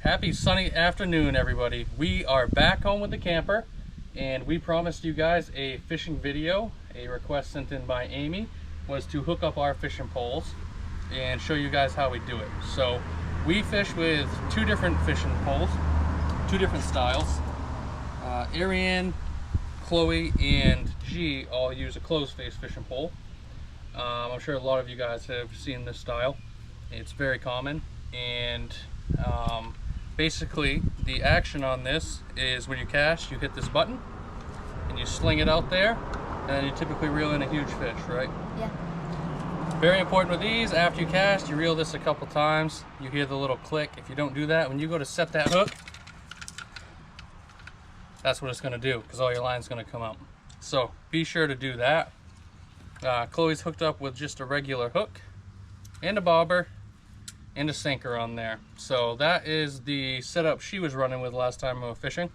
Happy sunny afternoon, everybody. We are back home with the camper, and we promised you guys a fishing video. A request sent in by Amy was to hook up our fishing poles and show you guys how we do it. So we fish with two different fishing poles, two different styles. Ariane, Chloe, and G all use a closed face fishing pole. I'm sure a lot of you guys have seen this style. It's very common, and basically the action on this is when you cast, you hit this button and you sling it out there, and you typically reel in a huge fish, right? Yeah. Very important with these, after you cast, you reel this a couple times, you hear the little click. If you don't do that, when you go to set that hook, that's what it's going to do, because all your line's going to come out. So be sure to do that. Chloe's hooked up with just a regular hook and a bobber and a sinker on there. So that is the setup she was running with last time we were fishing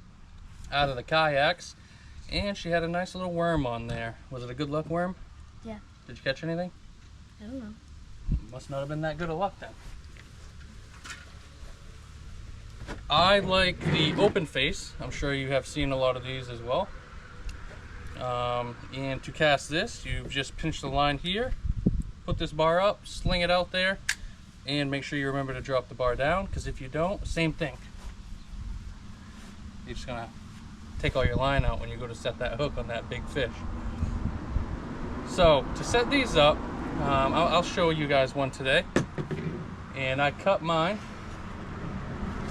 out of the kayaks, and she had a nice little worm on there. Was it a good luck worm? Yeah. Did you catch anything? I don't know. Must not have been that good of luck then. I like the open face. I'm sure you have seen a lot of these as well. And to cast this, you just pinch the line here, put this bar up, sling it out there, and make sure you remember to drop the bar down, because if you don't, same thing. You're just gonna take all your line out when you go to set that hook on that big fish. So to set these up, I'll show you guys one today. And I cut mine.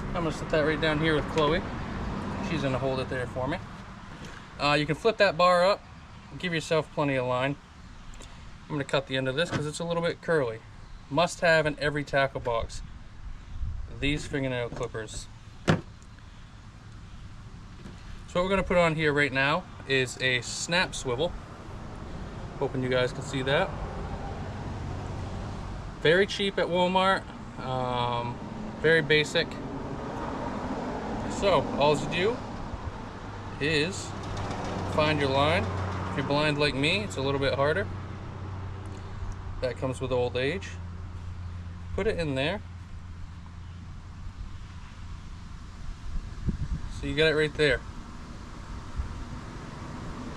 I'm gonna set that right down here with Chloe. She's gonna hold it there for me. You can flip that bar up, give yourself plenty of line. I'm gonna cut the end of this because it's a little bit curly. Must have in every tackle box, these fingernail clippers. So what we're gonna put on here right now is a snap swivel. Hoping you guys can see that. Very cheap at Walmart, very basic. So all you do is find your line. If you're blind like me, it's a little bit harder. That comes with old age. Put it in there. So you got it right there.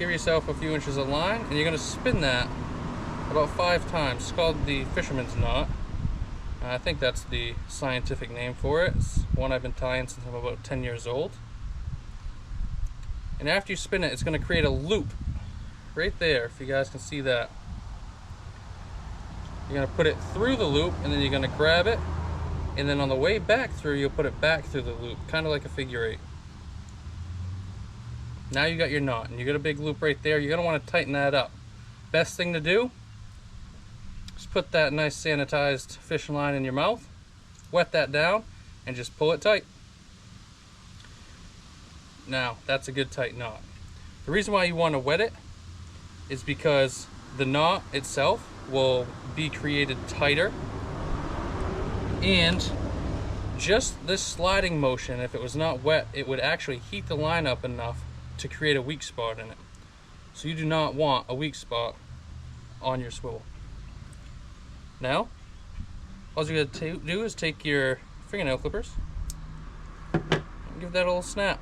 Give yourself a few inches of line, and you're going to spin that about 5 times. It's called the fisherman's knot. I think that's the scientific name for it. It's one I've been tying since I'm about 10 years old. And after you spin it, it's going to create a loop right there, if you guys can see that. You're going to put it through the loop, and then you're going to grab it, and then on the way back through, you'll put it back through the loop, kind of like a figure 8. Now you got your knot, and you got a big loop right there. You're going to want to tighten that up. Best thing to do is put that nice sanitized fishing line in your mouth, wet that down, and just pull it tight. Now, that's a good tight knot. The reason why you want to wet it is because the knot itself will be created tighter, and just this sliding motion, if it was not wet, it would actually heat the line up enough to create a weak spot in it. So you do not want a weak spot on your swivel. Now, all you gotta do is take your fingernail clippers and give that a little snap,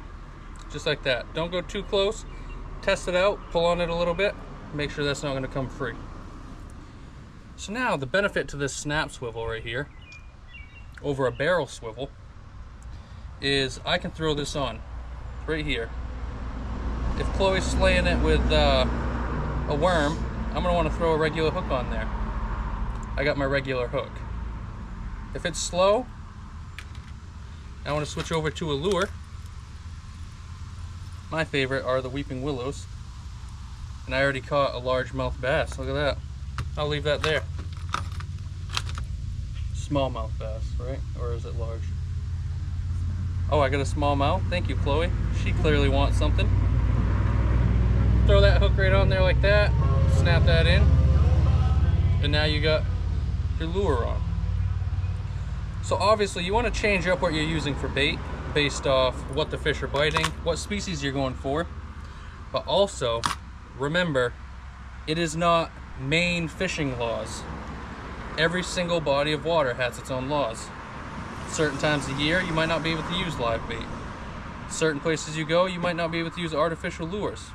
just like that. Don't go too close. Test it out, pull on it a little bit, make sure that's not gonna come free. So now the benefit to this snap swivel right here over a barrel swivel is I can throw this on right here. If Chloe's slaying it with a worm, I'm gonna want to throw a regular hook on there. I got my regular hook. If it's slow, I want to switch over to a lure. My favorite are the weeping willows, and I already caught a largemouth bass. Look at that. I'll leave that there. Smallmouth bass, right? Or is it large? Oh, I got a smallmouth. Thank you, Chloe. She clearly wants something. Throw that hook right on there like that. Snap that in. And now you got your lure on. So obviously you want to change up what you're using for bait based off what the fish are biting, what species you're going for. But also, remember, it is not Maine fishing laws. Every single body of water has its own laws. Certain times of year, you might not be able to use live bait. Certain places you go, you might not be able to use artificial lures.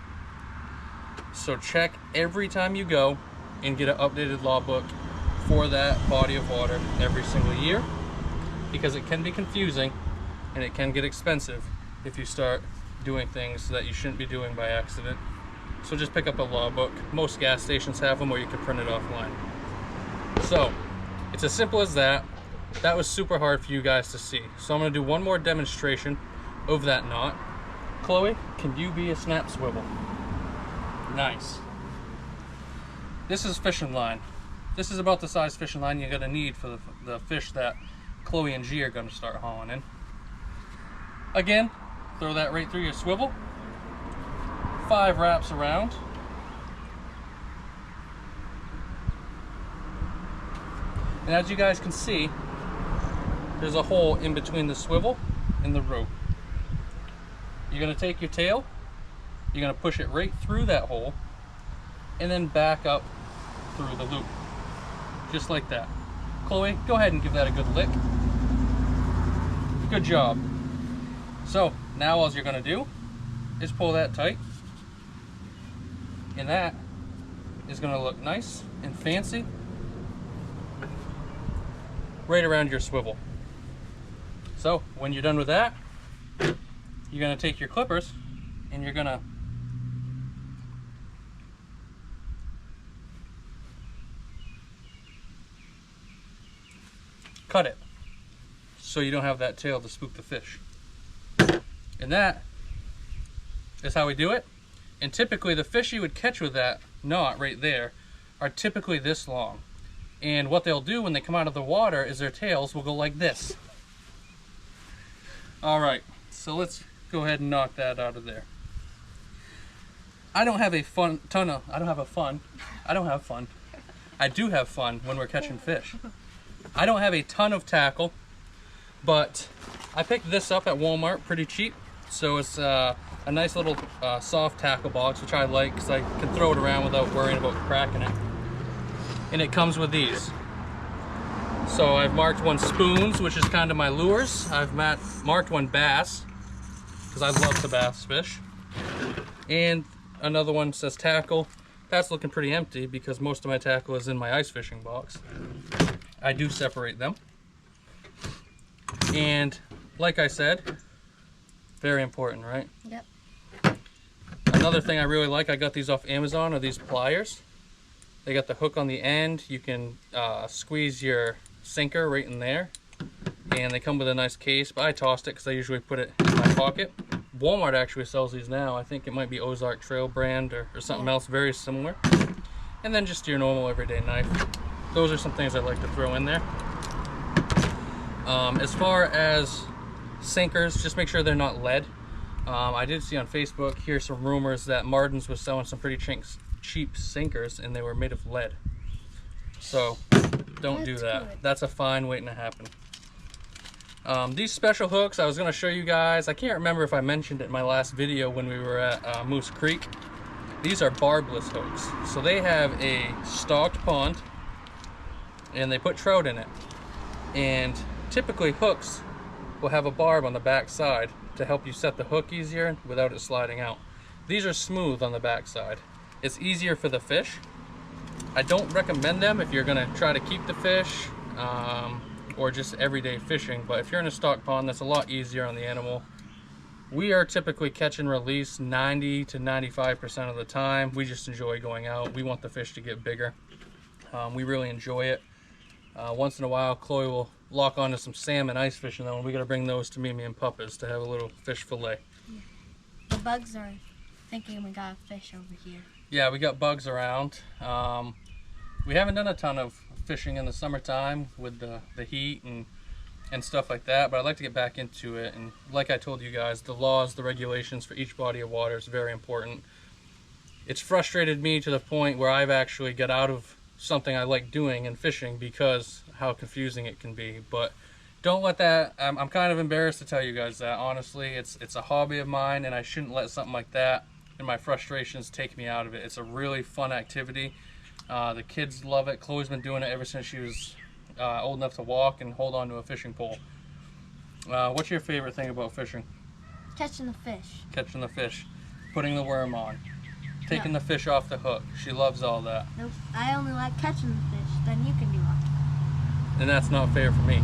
So check every time you go and get an updated law book for that body of water every single year, because it can be confusing and it can get expensive if you start doing things that you shouldn't be doing by accident. So just pick up a law book. Most gas stations have them, or you can print it offline. So it's as simple as that. That was super hard for you guys to see. So I'm going to do one more demonstration of that knot. Chloe, can you be a snap swivel? Nice. This is fishing line. This is about the size fishing line you're going to need for the fish that Chloe and G are going to start hauling in. Again, throw that right through your swivel. 5 wraps around. And as you guys can see, there's a hole in between the swivel and the rope. You're going to take your tail, you're going to push it right through that hole, and then back up through the loop. Just like that. Chloe, go ahead and give that a good lick. Good job. So now all you're going to do is pull that tight, and that is going to look nice and fancy right around your swivel. So when you're done with that, you're going to take your clippers and you're going to cut it so you don't have that tail to spook the fish. And that is how we do it. And typically the fish you would catch with that knot right there are typically this long. And what they'll do when they come out of the water is their tails will go like this. All right, so let's go ahead and knock that out of there. I do have fun. I do have fun when we're catching fish. I don't have a ton of tackle, but I picked this up at Walmart pretty cheap. So it's a nice little soft tackle box, which I like because I can throw it around without worrying about cracking it. And it comes with these. So I've marked one spoons, which is kind of my lures. I've marked one bass, because I love to bass fish. And another one says tackle. That's looking pretty empty because most of my tackle is in my ice fishing box. I do separate them. And like I said, very important, right? Yep. Another thing I really like, I got these off Amazon, are these pliers. They got the hook on the end. You can squeeze your sinker right in there. And they come with a nice case, but I tossed it because I usually put it in my pocket. Walmart actually sells these now. I think it might be Ozark Trail brand or something else very similar. And then just your normal everyday knife. Those are some things I like to throw in there. As far as sinkers, just make sure they're not lead. I did see on Facebook, hear some rumors that Martin's was selling some pretty cheap sinkers and they were made of lead. So don't do that. Good. That's a fine waiting to happen. These special hooks I was going to show you guys, I can't remember if I mentioned it in my last video when we were at Moose Creek. These are barbless hooks. So they have a stocked pond and they put trout in it. And typically hooks will have a barb on the back side to help you set the hook easier without it sliding out. These are smooth on the back side. It's easier for the fish. I don't recommend them if you're going to try to keep the fish or just everyday fishing, but if you're in a stock pond, that's a lot easier on the animal. We are typically catch and release 90 to 95% of the time. We just enjoy going out. We want the fish to get bigger. We really enjoy it. Once in a while, Chloe will lock onto some salmon ice fishing though, and we got to bring those to Mimi and Puppas to have a little fish fillet. Yeah. The bugs are thinking we got a fish over here. Yeah, we got bugs around. We haven't done a ton of fishing in the summertime with the heat and stuff like that, but I'd like to get back into it. And like I told you guys, the laws, the regulations for each body of water is very important. It's frustrated me to the point where I've actually got out of something I like doing in fishing because how confusing it can be. But don't let that, I'm kind of embarrassed to tell you guys that, honestly. It's a hobby of mine, and I shouldn't let something like that and my frustrations take me out of it. It's a really fun activity. The kids love it. Chloe's been doing it ever since she was old enough to walk and hold on to a fishing pole. What's your favorite thing about fishing? Catching the fish. Catching the fish, putting the worm on, taking No. the fish off the hook. She loves all that. Nope. I only like catching the fish. Then you can do it. And that's not fair for me.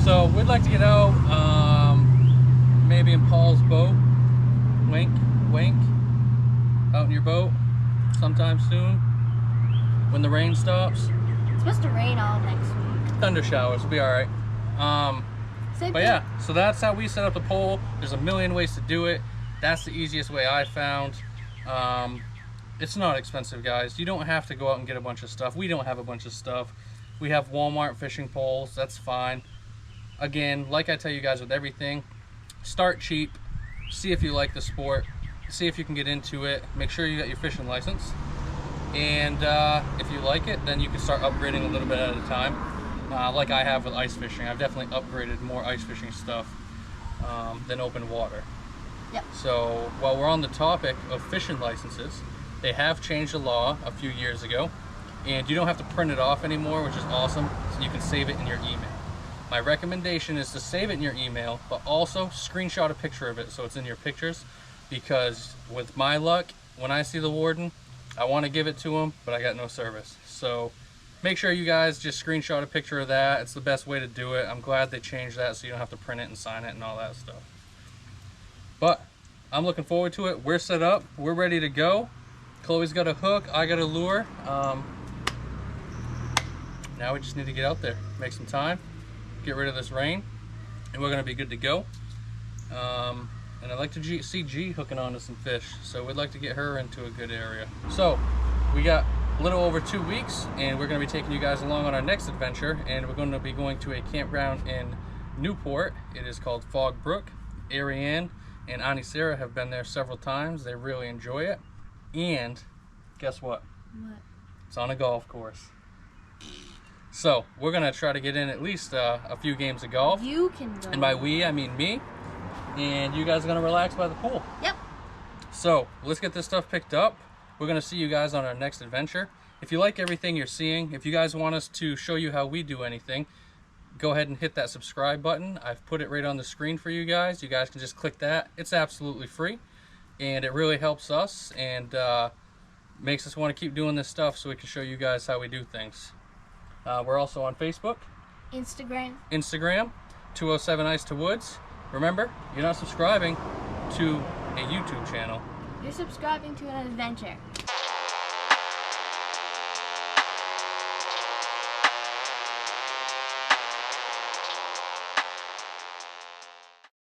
So we'd like to get out, maybe in Paul's boat. Wink, wink. Out in your boat sometime soon when the rain stops. It's supposed to rain all next week. Thunder showers will be all right. But yeah, so that's how we set up the pole. There's a million ways to do it. That's the easiest way I found. It's not expensive, guys. You don't have to go out and get a bunch of stuff. We don't have a bunch of stuff. We have Walmart fishing poles. That's fine. Again, like I tell you guys with everything, start cheap. See if you like the sport. See if you can get into it. Make sure you got your fishing license. And if you like it, then you can start upgrading a little bit at a time. Like I have with ice fishing. I've definitely upgraded more ice fishing stuff than open water. Yep. So while we're on the topic of fishing licenses, they have changed the law a few years ago, and you don't have to print it off anymore, which is awesome. So you can save it in your email. My recommendation is to save it in your email, but also screenshot a picture of it so it's in your pictures, because with my luck, when I see the warden, I want to give it to him, but I got no service. So make sure you guys just screenshot a picture of that. It's the best way to do it. I'm glad they changed that so you don't have to print it and sign it and all that stuff. But I'm looking forward to it. We're set up. We're ready to go. Chloe's got a hook. I got a lure. Now we just need to get out there, make some time, get rid of this rain, and we're going to be good to go. And I'd like to see G hooking onto some fish, so we'd like to get her into a good area. So we got a little over 2 weeks, and we're going to be taking you guys along on our next adventure, and we're going to be going to a campground in Newport. It is called Fog Brook. Ariane and Auntie Sarah have been there several times. They really enjoy it. And guess what? What? It's on a golf course. So we're going to try to get in at least a few games of golf. You can go. And by we, I mean me. And you guys are going to relax by the pool. Yep. So let's get this stuff picked up. We're going to see you guys on our next adventure. If you like everything you're seeing, if you guys want us to show you how we do anything, go ahead and hit that subscribe button. I've put it right on the screen for you guys. You guys can just click that. It's absolutely free, and it really helps us and makes us want to keep doing this stuff so we can show you guys how we do things. We're also on Facebook, Instagram, 207 Ice to Woods. Remember, you're not subscribing to a YouTube channel. You're subscribing to an adventure.